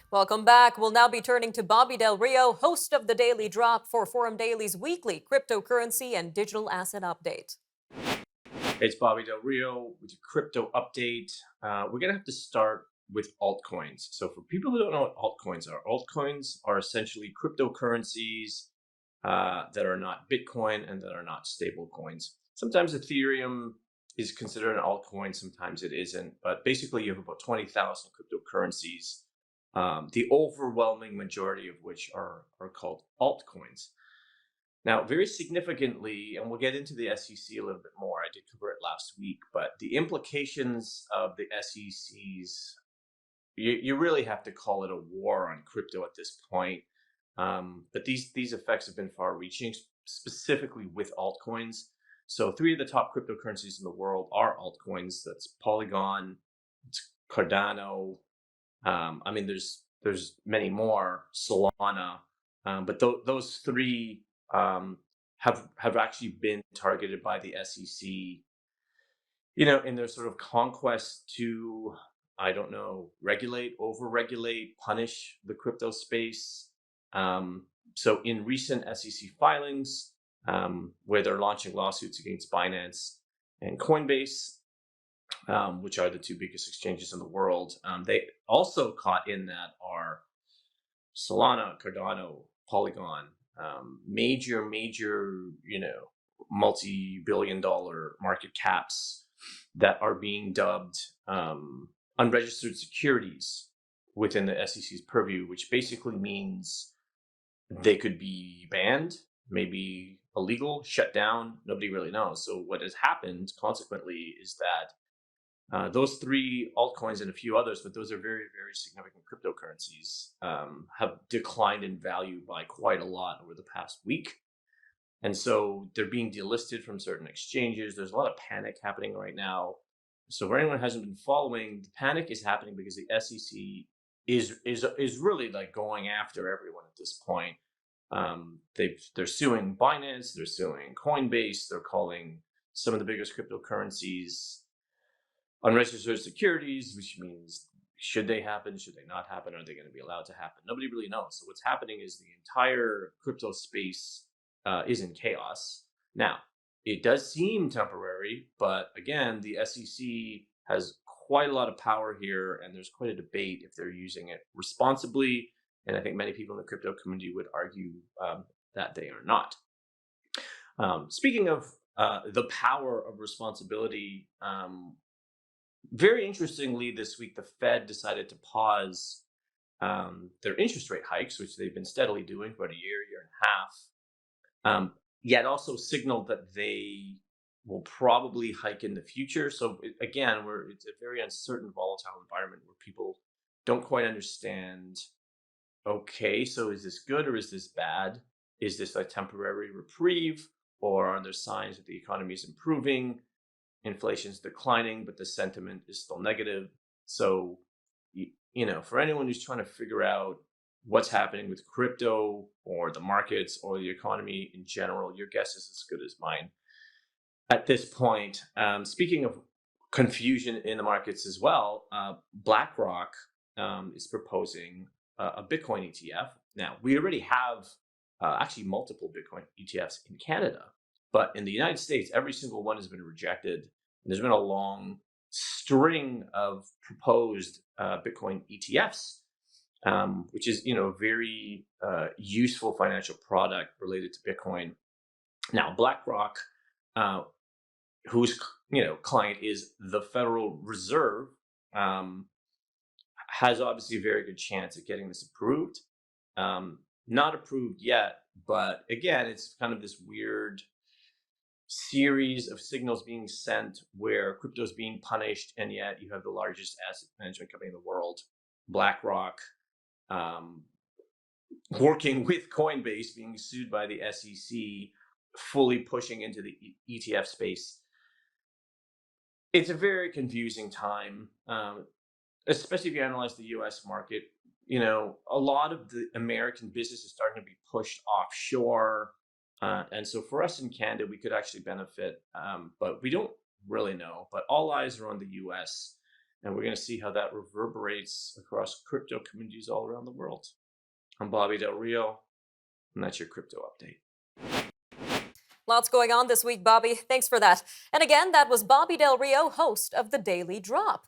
Welcome back. We'll now be turning to Bobby Del Rio, host of the Daily Drop for Forum Daily's weekly cryptocurrency and digital asset update. It's Bobby Del Rio with your crypto update. We're going to have to start with altcoins. So, for people who don't know what altcoins are essentially cryptocurrencies that are not Bitcoin and that are not stable coins. Sometimes Ethereum is considered an altcoin, sometimes it isn't. But basically, you have about 20,000 cryptocurrencies, the overwhelming majority of which are called altcoins. Now, very significantly, and we'll get into the SEC a little bit more, I did cover it last week, but the implications of the SEC's, you really have to call it a war on crypto at this point. But these effects have been far reaching, specifically with altcoins. So, three of the top cryptocurrencies in the world are altcoins. That's Polygon, it's Cardano. There's many more, Solana, but those three have actually been targeted by the SEC, in their sort of conquest to, I don't know, regulate, over-regulate, punish the crypto space. So in recent SEC filings, where they're launching lawsuits against Binance and Coinbase, which are the two biggest exchanges in the world, they also caught in that are Solana, Cardano, Polygon, major, multi-billion dollar market caps that are being dubbed unregistered securities within the SEC's purview, which basically means they could be banned, maybe illegal, shut down. Nobody really knows. So what has happened consequently is that those three altcoins and a few others, but those are very, very significant cryptocurrencies, have declined in value by quite a lot over the past week. And so they're being delisted from certain exchanges. There's a lot of panic happening right now. So for anyone who hasn't been following, the panic is happening because the SEC is really like going after everyone at this point. They're suing Binance, they're suing Coinbase, they're calling some of the biggest cryptocurrencies unregistered securities, which means should they happen, should they not happen, are they going to be allowed to happen? Nobody really knows. So what's happening is the entire crypto space is in chaos. Now, it does seem temporary, but again, the SEC has quite a lot of power here, and there's quite a debate if they're using it responsibly. And I think many people in the crypto community would argue that they are not. Speaking of the power of responsibility, very interestingly, this week, the Fed decided to pause their interest rate hikes, which they've been steadily doing for about a year and a half, yet also signaled that they will probably hike in the future. So again, it's a very uncertain, volatile environment where people don't quite understand, okay, so is this good or is this bad? Is this a temporary reprieve, or are there signs that the economy is improving? Inflation's declining, but the sentiment is still negative. So, for anyone who's trying to figure out what's happening with crypto or the markets or the economy in general, your guess is as good as mine at this point. Speaking of confusion in the markets as well, BlackRock is proposing a Bitcoin ETF. Now, we already have actually multiple Bitcoin ETFs in Canada, but in the United States, every single one has been rejected. And there's been a long string of proposed Bitcoin ETFs, which is, a very useful financial product related to Bitcoin. Now, BlackRock, whose client is the Federal Reserve, has obviously a very good chance at getting this approved. Not approved yet, but again, it's kind of this weird series of signals being sent where crypto is being punished, and yet you have the largest asset management company in the world, BlackRock, working with Coinbase, being sued by the SEC, fully pushing into the ETF space. It's a very confusing time, especially if you analyze the US market. A lot of the American business is starting to be pushed offshore. And so for us in Canada, we could actually benefit, but we don't really know. But all eyes are on the US. And we're going to see how that reverberates across crypto communities all around the world. I'm Bobby Del Rio, and that's your crypto update. Lots going on this week, Bobby. Thanks for that. And again, that was Bobby Del Rio, host of The Daily Drop.